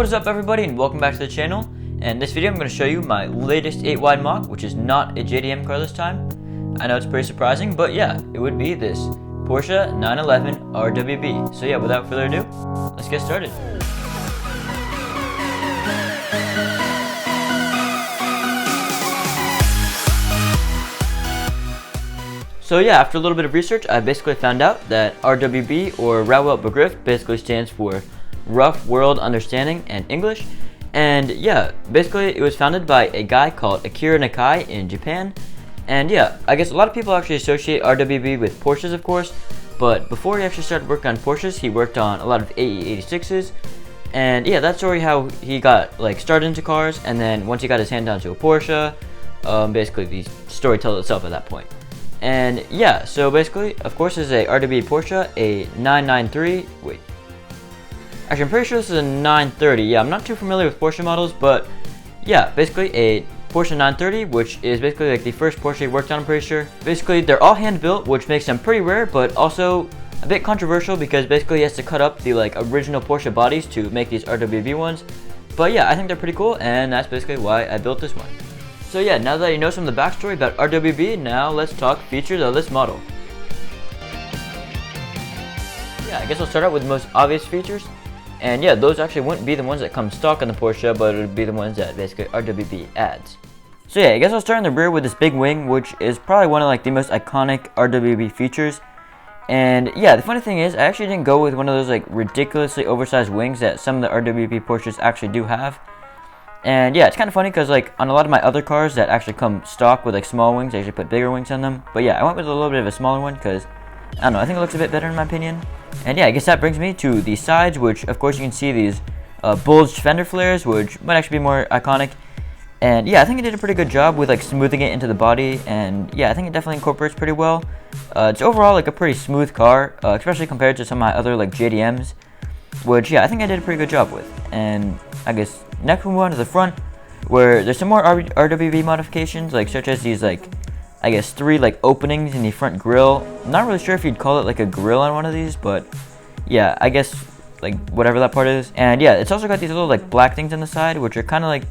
What is up, everybody, and welcome back to the channel. And in this video I'm going to show you my latest 8-wide mock, which is not a JDM car this time. I know it's pretty surprising, but yeah, it would be this Porsche 911 RWB. So yeah, without further ado, let's get started. So yeah, after a little bit of research, I basically found out that RWB, or RWB Begriff, basically stands for Rough World Understanding in English. And yeah, basically it was founded by a guy called Akira Nakai in Japan. And yeah, I guess a lot of people actually associate RWB with Porsches, of course, but before he actually started working on Porsches, he worked on a lot of AE86s. And yeah, that's really how he got started into cars. And then once he got his hand onto a Porsche, basically the story tells itself at that point. And yeah, so basically, of course, this is a RWB Porsche, a 993. Wait. Actually, I'm pretty sure this is a 930. Yeah, I'm not too familiar with Porsche models, but yeah, basically a Porsche 930, which is basically the first Porsche he worked on, I'm pretty sure. Basically, they're all hand-built, which makes them pretty rare, but also a bit controversial because basically he has to cut up the original Porsche bodies to make these RWB ones. But yeah, I think they're pretty cool, and that's basically why I built this one. So yeah, now that you know some of the backstory about RWB, now let's talk features of this model. Yeah, I guess I'll start out with the most obvious features. And yeah, those actually wouldn't be the ones that come stock on the Porsche, but it would be the ones that basically RWB adds. So yeah, I guess I'll start in the rear with this big wing, which is probably one of the most iconic RWB features. And yeah, the funny thing is, I actually didn't go with one of those ridiculously oversized wings that some of the RWB Porsches actually do have. And yeah, it's kind of funny because on a lot of my other cars that actually come stock with small wings, I actually put bigger wings on them. But yeah, I went with a little bit of a smaller one because, I don't know, I think it looks a bit better in my opinion. And yeah, I guess that brings me to the sides, which of course you can see these bulged fender flares, which might actually be more iconic. And yeah, I think it did a pretty good job with smoothing it into the body, and yeah, I think it definitely incorporates pretty well. It's overall a pretty smooth car, especially compared to some of my other JDMs, which yeah, I think I did a pretty good job with. And I guess next we move on to the front, where there's some more RWB modifications, such as these I guess 3 openings in the front grille. I'm not really sure if you'd call it a grill on one of these, but yeah, I guess whatever that part is. And yeah, it's also got these little black things on the side, which are kind of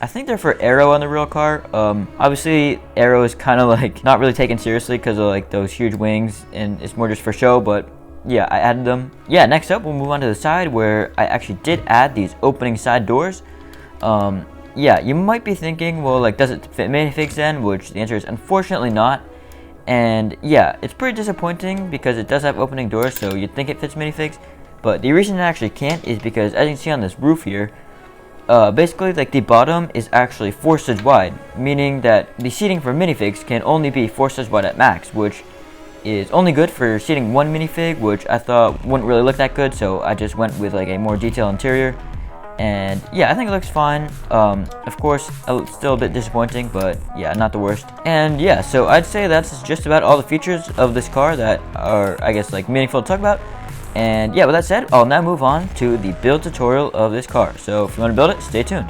I think they're for aero on the real car. Obviously aero is kind of not really taken seriously because of those huge wings, and it's more just for show, but yeah, I added them. Yeah, next up we'll move on to the side, where I actually did add these opening side doors. Yeah, you might be thinking, well, does it fit minifigs then? Which the answer is unfortunately not. And yeah, it's pretty disappointing because it does have opening doors, so you'd think it fits minifigs. But the reason it actually can't is because, as you can see on this roof here, basically the bottom is actually 4 studs wide, meaning that the seating for minifigs can only be 4 studs wide at max, which is only good for seating one minifig, which I thought wouldn't really look that good, so I just went with a more detailed interior. And yeah, I think it looks fine. Of course, still a bit disappointing, but yeah, not the worst. And yeah, so I'd say that's just about all the features of this car that are, I guess, meaningful to talk about. And yeah, with that said, I'll now move on to the build tutorial of this car. So if you want to build it, stay tuned.